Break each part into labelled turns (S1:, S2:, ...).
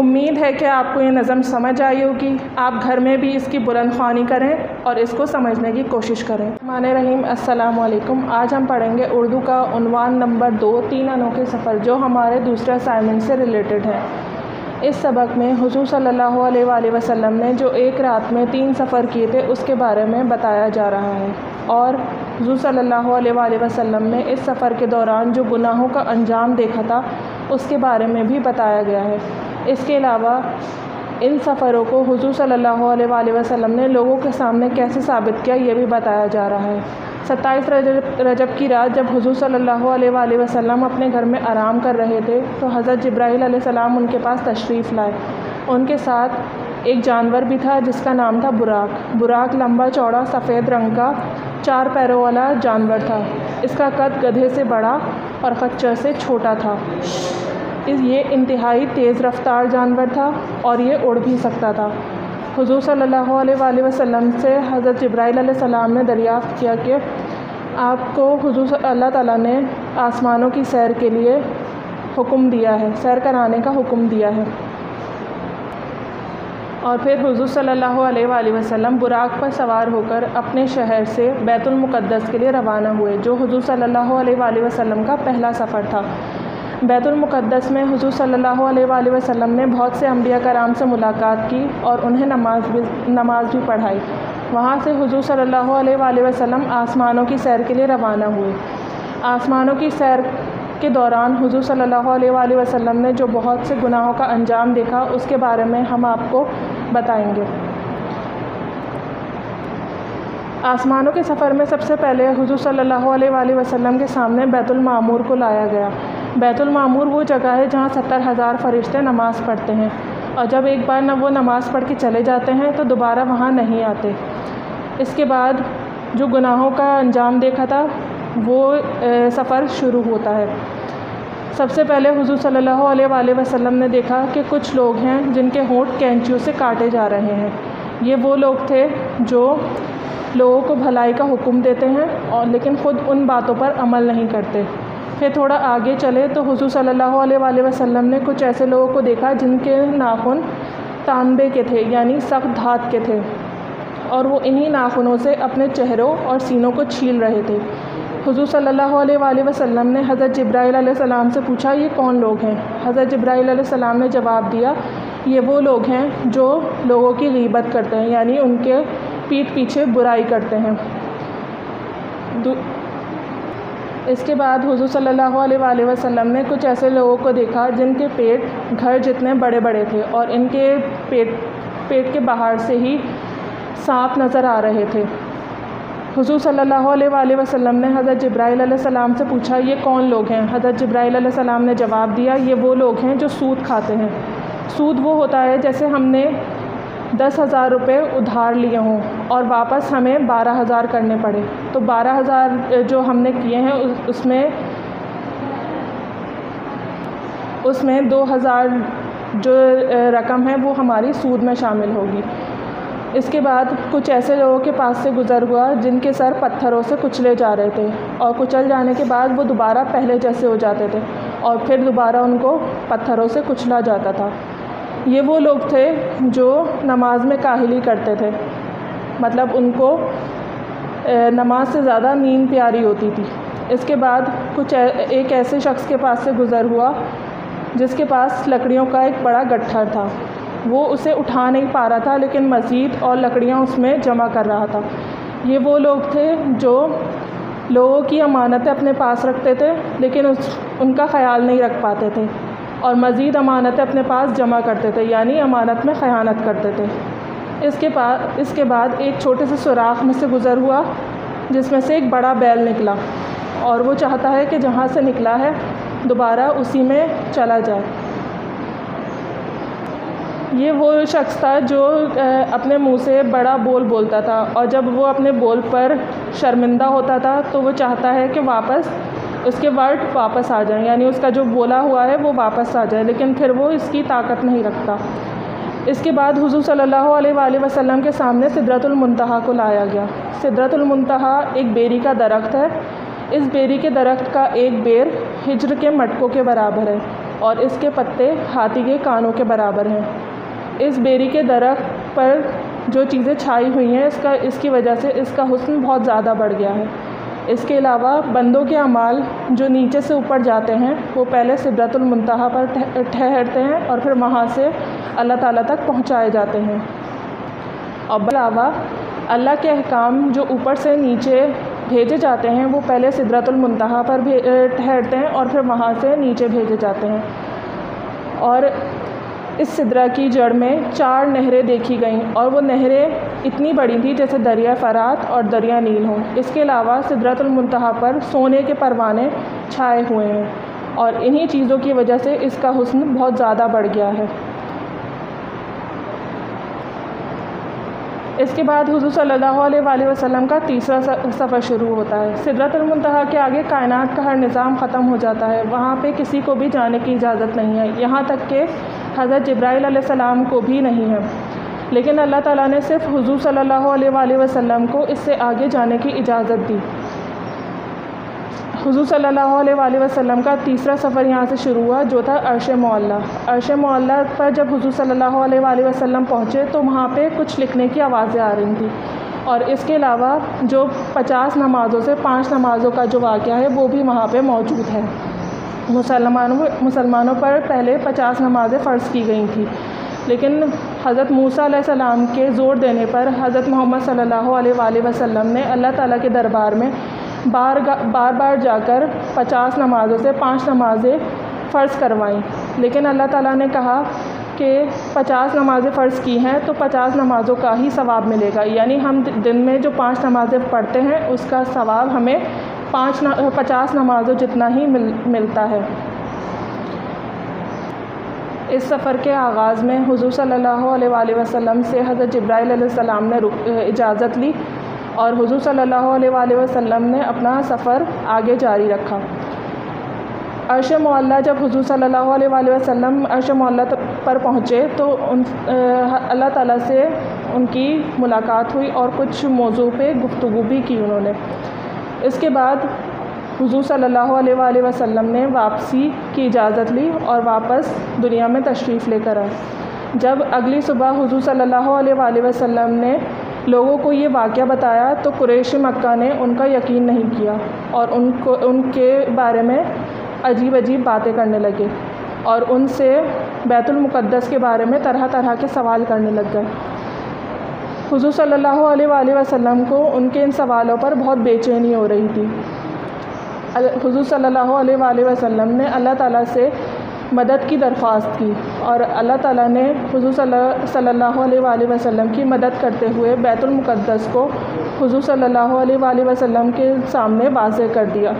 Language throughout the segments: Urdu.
S1: امید ہے کہ آپ کو یہ نظم سمجھ آئی ہوگی۔ آپ گھر میں بھی اس کی بلند خوانی کریں اور اس کو سمجھنے کی کوشش کریں۔ الرحمن الرحیم، السلام علیکم۔ آج ہم پڑھیں گے اردو کا عنوان نمبر 2، 3 انوکھے سفر، جو ہمارے دوسرے اسائنمنٹ سے ریلیٹڈ ہے۔ اس سبق میں حضور صلی اللہ علیہ وآلہ وسلم نے جو ایک رات میں 3 سفر کیے تھے اس کے بارے میں بتایا جا رہا ہے، اور حضور صلی اللہ علیہ وآلہ وسلم نے اس سفر کے دوران جو گناہوں کا انجام دیکھا تھا اس کے بارے میں بھی بتایا گیا ہے۔ اس کے علاوہ ان سفروں کو حضور صلی اللہ علیہ وآلہ وسلم نے لوگوں کے سامنے کیسے ثابت کیا یہ بھی بتایا جا رہا ہے۔ 27 رجب کی رات جب حضور صلی اللہ علیہ وآلہ وسلم اپنے گھر میں آرام کر رہے تھے تو حضرت جبرائیل علیہ السلام ان کے پاس تشریف لائے۔ ان کے ساتھ ایک جانور بھی تھا جس کا نام تھا براق۔ براق لمبا چوڑا سفید رنگ کا 4 پیروں والا جانور تھا۔ اس کا قد گدھے سے بڑا اور خچر سے چھوٹا تھا۔ یہ انتہائی تیز رفتار جانور تھا اور یہ اڑ بھی سکتا تھا۔ حضور صلی اللہ علیہ وآلہ وسلم سے حضرت جبرائیل علیہ السلام نے دریافت کیا کہ آپ کو اللہ تعالیٰ نے آسمانوں کی سیر کے لیے حکم دیا ہے، سیر کرانے کا حکم دیا ہے۔ اور پھر حضور صلی اللہ علیہ وآلہ وسلم براق پر سوار ہو کر اپنے شہر سے بیت المقدس کے لیے روانہ ہوئے، جو حضور صلی اللہ علیہ وآلہ وسلم کا پہلا سفر تھا۔ بیت المقدس میں حضور صلی اللہ علیہ وآلہ وسلم نے بہت سے انبیاء کرام سے ملاقات کی اور انہیں نماز بھی پڑھائی۔ وہاں سے حضور صلی اللہ علیہ وآلہ وسلم آسمانوں کی سیر کے لیے روانہ ہوئے۔ آسمانوں کی سیر کے دوران حضور صلی اللہ علیہ وآلہ وسلم نے جو بہت سے گناہوں کا انجام دیکھا اس کے بارے میں ہم آپ کو بتائیں گے۔ آسمانوں کے سفر میں سب سے پہلے حضور صلی اللہ علیہ وآلہ وسلم کے سامنے بیت المعمور کو لایا گیا۔ بیت المعمور وہ جگہ ہے جہاں 70,000 فرشتے نماز پڑھتے ہیں، اور جب ایک بار وہ نماز پڑھ کے چلے جاتے ہیں تو دوبارہ وہاں نہیں آتے۔ اس کے بعد جو گناہوں کا انجام دیکھا تھا وہ سفر شروع ہوتا ہے۔ سب سے پہلے حضور صلی اللہ علیہ وآلہ وسلم نے دیکھا کہ کچھ لوگ ہیں جن کے ہونٹ کینچیوں سے کاٹے جا رہے ہیں۔ یہ وہ لوگ تھے جو لوگوں کو بھلائی کا حکم دیتے ہیں اور لیکن خود ان باتوں پر عمل نہیں کرتے۔ پھر تھوڑا آگے چلے تو حضور صلی اللہ علیہ وآلہ وسلم نے کچھ ایسے لوگوں کو دیکھا جن کے ناخن تانبے کے تھے، یعنی سخت دھات کے تھے، اور وہ انہی ناخنوں سے اپنے چہروں اور سینوں کو چھیل رہے تھے۔ حضور صلی اللہ علیہ وآلہ وسلم نے حضرت جبرائیل علیہ السلام سے پوچھا یہ کون لوگ ہیں؟ حضرت جبرائیل علیہ السلام نے جواب دیا یہ وہ لوگ ہیں جو لوگوں کی غیبت کرتے ہیں، یعنی ان کے پیٹھ پیچھے برائی کرتے ہیں۔ اس کے بعد حضور صلی اللہ علیہ وآلہ وسلم نے کچھ ایسے لوگوں کو دیکھا جن کے پیٹ گھر جتنے بڑے بڑے تھے اور ان کے پیٹ کے باہر سے ہی سانپ نظر آ رہے تھے۔ حضور صلی اللہ علیہ وآلہ وسلم نے حضرت جبرائیل علیہ السلام سے پوچھا یہ کون لوگ ہیں؟ حضرت جبرائیل علیہ السلام نے جواب دیا یہ وہ لوگ ہیں جو سود کھاتے ہیں۔ سود وہ ہوتا ہے جیسے ہم نے 10,000 روپے ادھار لیے ہوں اور واپس ہمیں 12,000 کرنے پڑے، تو 12,000 جو ہم نے کیے ہیں اس میں 2,000 جو رقم ہے وہ ہماری سود میں شامل ہوگی۔ اس کے بعد کچھ ایسے لوگوں کے پاس سے گزر ہوا جن کے سر پتھروں سے کچلے جا رہے تھے، اور کچل جانے کے بعد وہ دوبارہ پہلے جیسے ہو جاتے تھے اور پھر دوبارہ ان کو پتھروں سے کچلا جاتا تھا۔ یہ وہ لوگ تھے جو نماز میں کاہلی کرتے تھے، مطلب ان کو نماز سے زیادہ نیند پیاری ہوتی تھی۔ اس کے بعد ایک ایسے شخص کے پاس سے گزر ہوا جس کے پاس لکڑیوں کا ایک بڑا گٹھر تھا۔ وہ اسے اٹھا نہیں پا رہا تھا لیکن مزید اور لکڑیاں اس میں جمع کر رہا تھا۔ یہ وہ لوگ تھے جو لوگوں کی امانتیں اپنے پاس رکھتے تھے لیکن ان کا خیال نہیں رکھ پاتے تھے، اور مزید امانتیں اپنے پاس جمع کرتے تھے، یعنی امانت میں خیانت کرتے تھے۔ اس کے بعد ایک چھوٹے سے سوراخ میں سے گزر ہوا جس میں سے ایک بڑا بیل نکلا، اور وہ چاہتا ہے کہ جہاں سے نکلا ہے دوبارہ اسی میں چلا جائے۔ یہ وہ شخص تھا جو اپنے منہ سے بڑا بول بولتا تھا، اور جب وہ اپنے بول پر شرمندہ ہوتا تھا تو وہ چاہتا ہے کہ اس کے ورڈ واپس آ جائیں، یعنی اس کا جو بولا ہوا ہے وہ واپس آ جائے، لیکن پھر وہ اس کی طاقت نہیں رکھتا۔ اس کے بعد حضور صلی اللہ علیہ وآلہ وسلم کے سامنے سدرۃ المنتہا کو لایا گیا۔ سدرۃ المنتہا ایک بیری کا درخت ہے۔ اس بیری کے درخت کا ایک بیر ہجر کے مٹکوں کے برابر ہے، اور اس کے پتے ہاتھی کے کانوں کے برابر ہیں۔ اس بیری کے درخت پر جو چیزیں چھائی ہوئی ہیں اس کی وجہ سے اس کا حسن بہت زیادہ بڑھ گیا ہے۔ اس کے علاوہ بندوں کے اعمال جو نیچے سے اوپر جاتے ہیں وہ پہلے سدرۃ المنتہا پر ٹھہرتے ہیں اور پھر وہاں سے اللہ تعالیٰ تک پہنچائے جاتے ہیں۔ اور علاوہ اللہ کے احکام جو اوپر سے نیچے بھیجے جاتے ہیں وہ پہلے سدرۃ المنتہا پر ٹھہرتے ہیں اور پھر وہاں سے نیچے بھیجے جاتے ہیں۔ اور اس سدرہ کی جڑ میں 4 نہریں دیکھی گئیں اور وہ نہریں اتنی بڑی تھیں جیسے دریا فرات اور دریا نیل ہوں۔ اس کے علاوہ سدرۃ المنتہا پر سونے کے پروانے چھائے ہوئے ہیں اور انہی چیزوں کی وجہ سے اس کا حسن بہت زیادہ بڑھ گیا ہے۔ اس کے بعد حضور صلی اللہ علیہ وآلہ وسلم کا تیسرا سفر شروع ہوتا ہے۔ سدرۃ المنتہا کے آگے کائنات کا ہر نظام ختم ہو جاتا ہے، وہاں پہ کسی کو بھی جانے کی اجازت نہیں ہے، یہاں تک کہ حضرت جبرائیل علیہ السلام کو بھی نہیں ہے۔ لیکن اللہ تعالیٰ نے صرف حضور صلی اللہ علیہ وآلہ وسلم کو اس سے آگے جانے کی اجازت دی۔ حضور صلی اللہ علیہ وآلہ وسلم کا تیسرا سفر یہاں سے شروع ہوا جو تھا عرش معلیٰ۔ عرش معلیٰ پر جب حضور صلی اللہ علیہ وآلہ وسلم پہنچے تو وہاں پہ کچھ لکھنے کی آوازیں آ رہی تھیں، اور اس کے علاوہ جو 50 نمازوں سے 5 نمازوں کا جو واقعہ ہے وہ بھی وہاں پہ موجود ہے۔ مسلمانوں پر پہلے 50 نمازیں فرض کی گئی تھیں، لیکن حضرت موسیٰ علیہ السلام کے زور دینے پر حضرت محمد صلی اللہ علیہ وآلہ وسلم نے اللہ تعالیٰ کے دربار میں بار بار جا کر 50 نمازوں سے 5 نمازیں فرض کروائیں، لیکن اللہ تعالیٰ نے کہا کہ 50 نمازیں فرض کی ہیں تو 50 نمازوں کا ہی ثواب ملے گا، یعنی ہم دن میں جو 5 نمازیں پڑھتے ہیں اس کا ثواب ہمیں 50 نمازوں جتنا ہی ملتا ہے۔ اس سفر کے آغاز میں حضور صلی اللہ علیہ وآلہ وسلم سے حضرت جبرائیل علیہ السلام نے اجازت لی اور حضور صلی اللہ علیہ وآلہ وسلم نے اپنا سفر آگے جاری رکھا۔ عرش معلیٰ جب حضور صلی اللہ علیہ وآلہ وسلم عرش معلیٰ پر پہنچے تو اللہ تعالیٰ سے ان کی ملاقات ہوئی اور کچھ موضوع پہ گفتگو بھی کی انہوں نے۔ اس کے بعد حضور صلی اللہ علیہ وآلہ وسلم نے واپسی کی اجازت لی اور واپس دنیا میں تشریف لے کر آئے۔ جب اگلی صبح حضور صلی اللہ علیہ وآلہ وسلم نے لوگوں کو یہ واقعہ بتایا تو قریش مکہ نے ان کا یقین نہیں کیا اور ان کے بارے میں عجیب باتیں کرنے لگے اور ان سے بیت المقدس کے بارے میں طرح طرح کے سوال کرنے لگ گئے۔ حضور صلی اللہ علیہ وآلہ وسلم کو ان کے ان سوالوں پر بہت بے چینی ہو رہی تھی۔ حضور صلی اللہ علیہ وآلہ وسلم نے اللہ تعالیٰ سے مدد کی درخواست کی اور اللہ تعالیٰ نے حضور صلی اللہ علیہ وآلہ وسلم کی مدد کرتے ہوئے بیت المقدس کو حضور صلی اللہ علیہ وآلہ وسلم کے سامنے واضح کر دیا،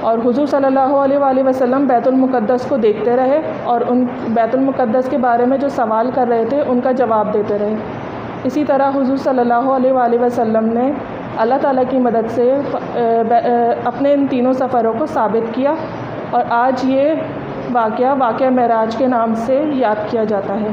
S1: اور حضور صلی اللہ علیہ وآلہ وسلم بیت المقدس کو دیکھتے رہے اور ان بیت المقدس کے بارے میں جو سوال کر رہے تھے ان کا جواب دیتے رہے۔ اسی طرح حضور صلی اللہ علیہ وآلہ وسلم نے اللہ تعالیٰ کی مدد سے اپنے ان تینوں سفروں کو ثابت کیا، اور آج یہ واقعہ معراج کے نام سے یاد کیا جاتا ہے۔